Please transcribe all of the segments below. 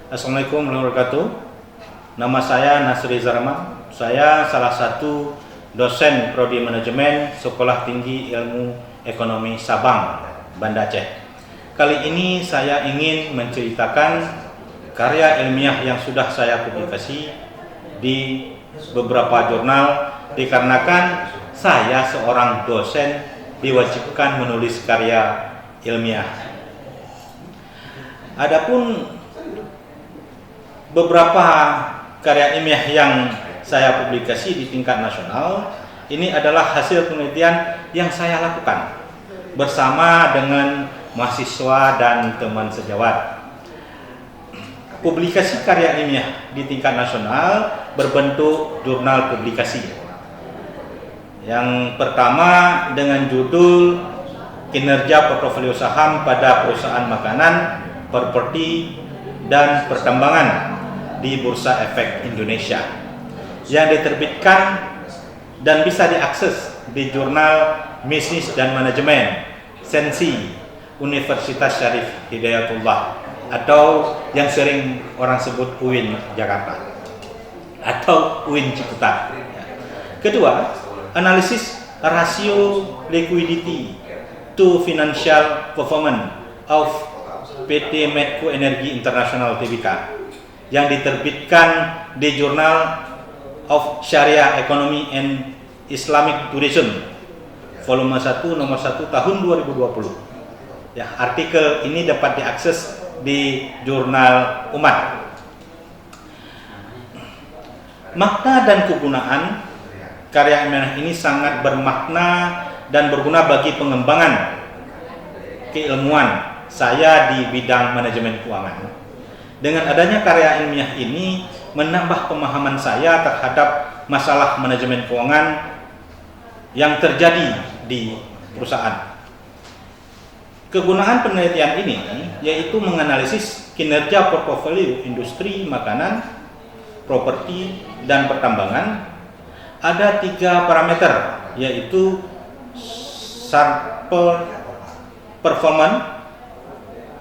Assalamualaikum warahmatullahi wabarakatuh. Nama saya Nasri Zarman. Saya salah satu dosen Prodi Manajemen Sekolah Tinggi Ilmu Ekonomi Sabang, Banda Aceh. Kali ini saya ingin menceritakan karya ilmiah yang sudah saya publikasi di beberapa jurnal, dikarenakan saya seorang dosen diwajibkan menulis karya ilmiah. Adapun beberapa karya ilmiah yang saya publikasi di tingkat nasional ini adalah hasil penelitian yang saya lakukan bersama dengan mahasiswa dan teman sejawat. Publikasi karya ilmiah di tingkat nasional berbentuk jurnal publikasi. Yang pertama dengan judul Kinerja Portofolio Saham pada Perusahaan Makanan, Properti, dan Pertambangan di Bursa Efek Indonesia, yang diterbitkan dan bisa diakses di jurnal Bisnis dan Manajemen Sensi Universitas Syarif Hidayatullah, atau yang sering orang sebut UIN Jakarta atau UIN Ciputat. Kedua, analisis rasio liquidity to financial performance of PT Medco Energi International Tbk, yang diterbitkan di Journal of Sharia Economy and Islamic Tourism volume 1 nomor 1 tahun 2020. Ya, artikel ini dapat diakses di Jurnal Umat. Makna dan kegunaan karya ilmiah ini sangat bermakna dan berguna bagi pengembangan keilmuan saya di bidang manajemen keuangan. Dengan adanya karya ilmiah ini menambah pemahaman saya terhadap masalah manajemen keuangan yang terjadi di perusahaan. Kegunaan penelitian ini yaitu menganalisis kinerja portofolio industri makanan, properti, dan pertambangan. Ada 3 parameter, yaitu Sharpe Performance,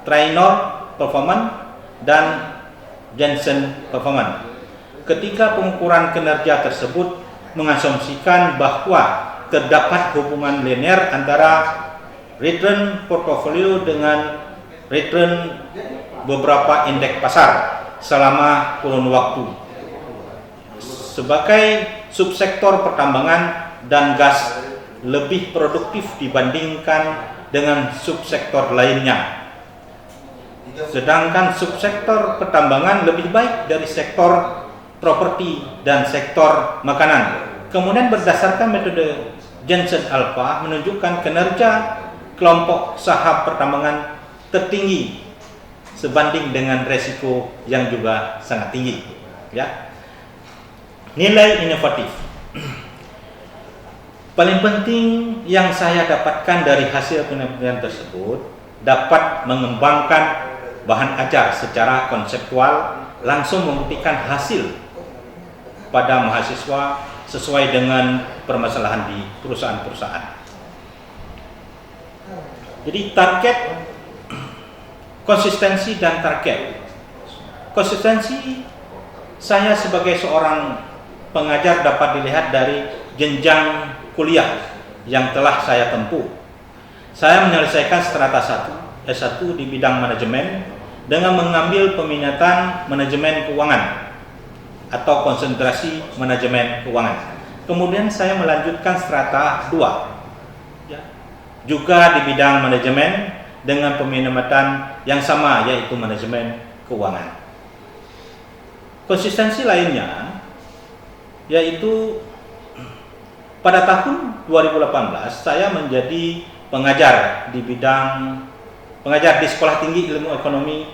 Trainor Performance, dan Jensen Performance. Ketika pengukuran kinerja tersebut mengasumsikan bahwa terdapat hubungan linear antara return portofolio dengan return beberapa indeks pasar selama kurun waktu. Sebagai subsektor pertambangan dan gas lebih produktif dibandingkan dengan subsektor lainnya, sedangkan subsektor pertambangan lebih baik dari sektor properti dan sektor makanan. Kemudian berdasarkan metode Jensen Alpha menunjukkan kinerja kelompok saham pertambangan tertinggi sebanding dengan resiko yang juga sangat tinggi. Ya. Nilai inovatif. Paling penting yang saya dapatkan dari hasil penelitian tersebut, dapat mengembangkan bahan ajar secara konseptual, langsung membuktikan hasil pada mahasiswa sesuai dengan permasalahan di perusahaan-perusahaan. Jadi target, konsistensi dan target. Konsistensi saya sebagai seorang pengajar dapat dilihat dari jenjang kuliah yang telah saya tempuh. Saya menyelesaikan strata 1, S1 di bidang manajemen dengan mengambil peminatan manajemen keuangan atau konsentrasi manajemen keuangan. Kemudian saya melanjutkan strata 2, ya, juga di bidang manajemen dengan peminatan yang sama, yaitu manajemen keuangan. Konsistensi lainnya yaitu pada tahun 2018 saya menjadi pengajar di bidang pengajar di Sekolah Tinggi Ilmu Ekonomi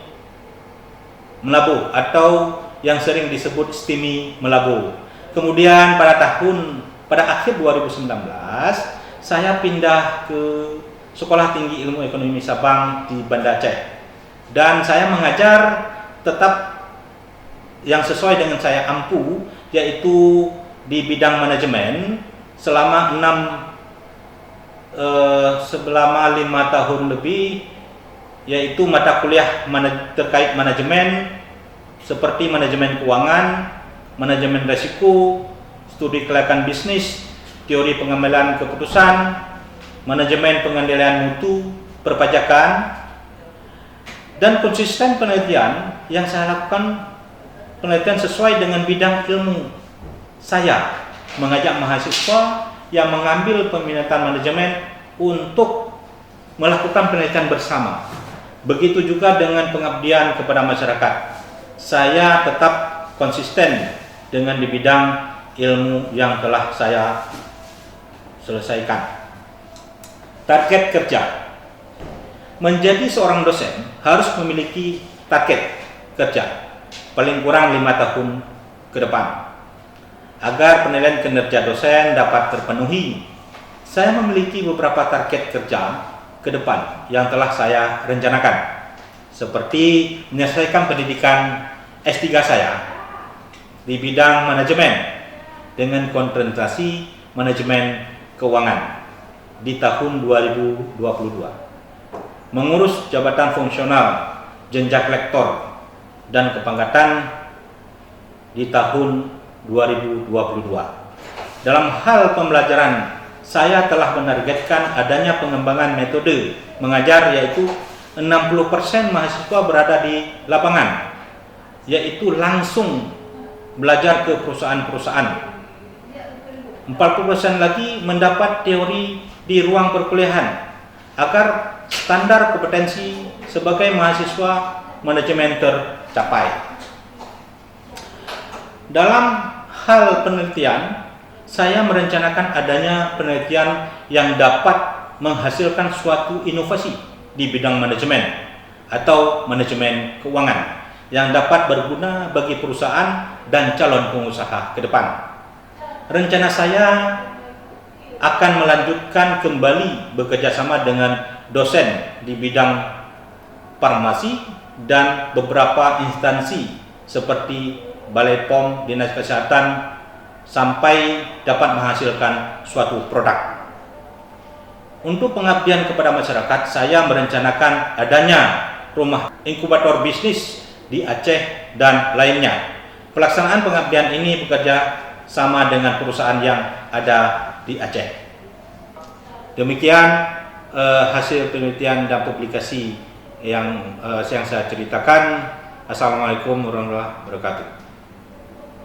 Melabu, atau yang sering disebut STIMI Melabu. Kemudian pada akhir 2019 saya pindah ke Sekolah Tinggi Ilmu Ekonomi Sabang di Banda Aceh, dan saya mengajar tetap yang sesuai dengan saya ampu, yaitu di bidang manajemen selama 5 tahun lebih, yaitu mata kuliah terkait manajemen seperti manajemen keuangan, manajemen risiko, studi kelayakan bisnis, teori pengambilan keputusan, manajemen pengendalian mutu, perpajakan, dan konsisten penelitian yang saya lakukan penelitian sesuai dengan bidang ilmu saya, mengajak mahasiswa yang mengambil peminatan manajemen untuk melakukan penelitian bersama. Begitu juga dengan pengabdian kepada masyarakat. Saya tetap konsisten dengan di bidang ilmu yang telah saya selesaikan. Target kerja. Menjadi seorang dosen harus memiliki target kerja paling kurang 5 tahun ke depan. Agar penilaian kinerja dosen dapat terpenuhi, saya memiliki beberapa target kerja ke depan yang telah saya rencanakan, seperti menyelesaikan pendidikan S3 saya di bidang manajemen dengan konsentrasi manajemen keuangan di tahun 2022, mengurus jabatan fungsional jenjang lektor dan kepangkatan di tahun 2022. Dalam hal pembelajaran, saya telah menargetkan adanya pengembangan metode mengajar, yaitu 60% mahasiswa berada di lapangan, yaitu langsung belajar ke perusahaan-perusahaan. 40% lagi mendapat teori di ruang perkuliahan agar standar kompetensi sebagai mahasiswa manajemen tercapai. Dalam hal penelitian, saya merencanakan adanya penelitian yang dapat menghasilkan suatu inovasi di bidang manajemen atau manajemen keuangan yang dapat berguna bagi perusahaan dan calon pengusaha ke depan. Rencana saya akan melanjutkan kembali bekerjasama dengan dosen di bidang farmasi dan beberapa instansi seperti Balai POM, Dinas Kesehatan, sampai dapat menghasilkan suatu produk. Untuk pengabdian kepada masyarakat, saya merencanakan adanya rumah inkubator bisnis di Aceh dan lainnya. Pelaksanaan pengabdian ini bekerja sama dengan perusahaan yang ada di Aceh. Demikian hasil penelitian dan publikasi yang saya ceritakan. Assalamualaikum warahmatullahi wabarakatuh.